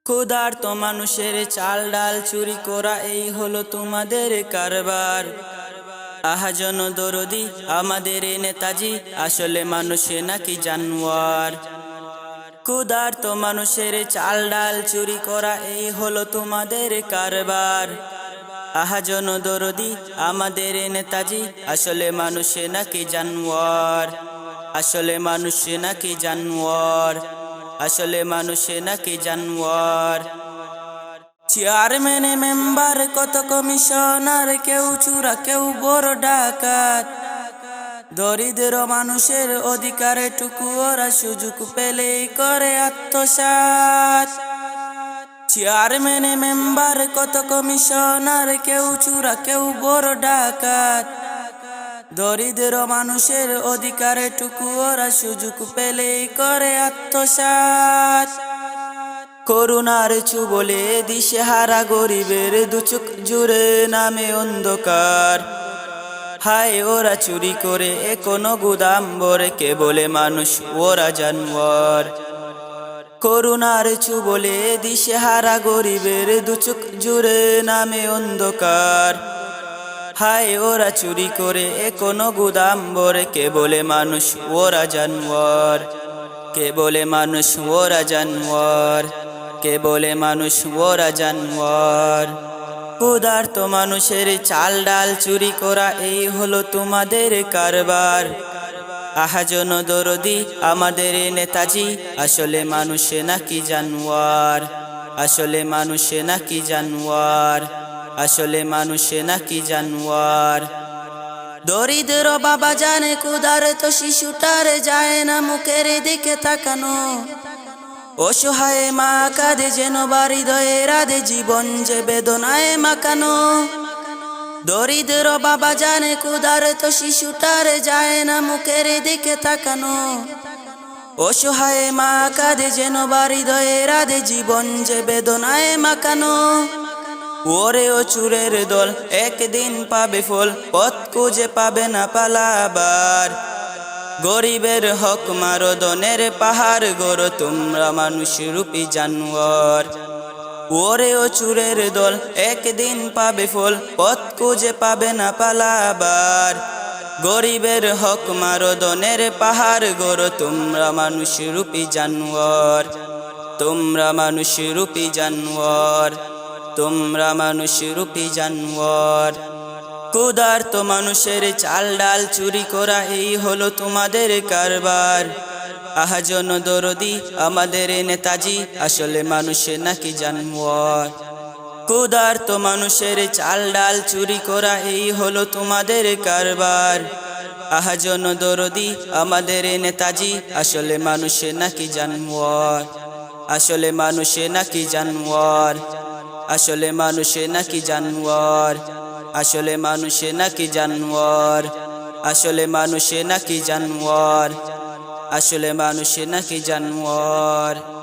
ক্ষুধার্ত মানুষের চাল ডাল চুরি করা এই হলো তোমাদের কারবার। আহাজন দরদি আমাদের নেতাজি, আসলে মানুষে নাকি জানোয়ার। ক্ষুধার্ত মানুষের চাল ডাল চুরি করা এই হলো তোমাদের কারবার। আহাজন দরদি আমাদের নেতাজি, আসলে মানুষে নাকি জানোয়ার। আসলে মানুষে নাকি জানোয়ার। আসলে মানুষে নাকি জানোয়ার। চেয়ারম্যান মেম্বার কত কমিশনার, কেউ চুরা কেউ বড় ডাকাত। দরিদ্র মানুষের অধিকারে টুকু ওরা সুযোগ পেলেই করে আত্মসাৎ। চেয়ারম্যান মেম্বার কত কমিশনার, কেউ চুরা কেউ বড় ডাকাত। দরিদ্র মানুষের অধিকারে টুকু ওরা সুযোগ পেলেই করে আত্মসাৎ। করুণার চুবলে দিশেহারা গরিবের দুচোখ জুড়ে নামে অন্ধকার। হায় ওরা চুরি করে কোনো গুদাম ভরে, কে বলে মানুষ ওরা জানোয়ার। করুণার চুবলে দিশেহারা গরিবের দুচোখ জুড়ে নামে অন্ধকার। হায় ওরা চুরি করে কোনো গুদাম ভরে, কে বলে মানুষ ওরা জানোয়ার। কে বলে মানুষ ওরা জানোয়ার। কে বলে মানুষ ওরা জানোয়ার। ক্ষুধার্ত মানুষের চাল ডাল চুরি করা এই হলো তোমাদের কারবার। আহাজন দরদি আমাদের নেতাজি, আসলে মানুষে নাকি জানোয়ার। আসলে মানুষে নাকি জানোয়ার। আসলে মানুষে নাকি জানোয়ার। দরিদ্র বাবা জানে ক্ষুধার্ত শিশুটার যায় না মুখের দিকে তাকানো। অসহায় মা কাঁদে যেন হৃদয়ে রাধে, জীবন যে বেদনায় মাখানো। দরিদ্র বাবা জানে ক্ষুধার্ত শিশুটার যায় না মুখের দিকে তাকানো। অসহায় মা কাঁদে যেন হৃদয়ে রাধে, জীবন যে বেদনায় মাখানো। ওরে ও চুরের দল একদিন পাবে ফল, পথ খুঁজে পাবে না পালাবার। গরিবের হক মারো, দনের পাহাড় গড়ো, তোমরা মানুষ রূপী জানোয়ার। ওরে ও চুরের দল একদিন পাবে ফল, পথ খুঁজে পাবে না পালাবার। গরিবের হক মারো, দনের পাহাড় গড়ো, তোমরা মানুষ রূপী জানোয়ার। তোমরা মানুষ রূপী জানোয়ার। তোমরা মানুষ রূপী জানোয়ার। ক্ষুধার্ত মানুষের চাল ডাল চুরি করা এই হলো তোমাদের কারবার। আহাজন দরদি আমাদের নেতাজি, আসলে মানুষে নাকি জানোয়ার। ক্ষুধার্ত মানুষের চাল ডাল চুরি করা এই হলো তোমাদের কারবার। আহাজন দরদি আমাদের নেতাজি, আসলে মানুষে নাকি জানোয়ার। আসলে মানুষে নাকি জানোয়ার। আসলে মানুষে নাকি জানোয়ার। আসলে মানুষে নাকি জানোয়ার। আসলে মানুষে নাকি জানোয়ার। আসলে মানুষে নাকি জানোয়ার।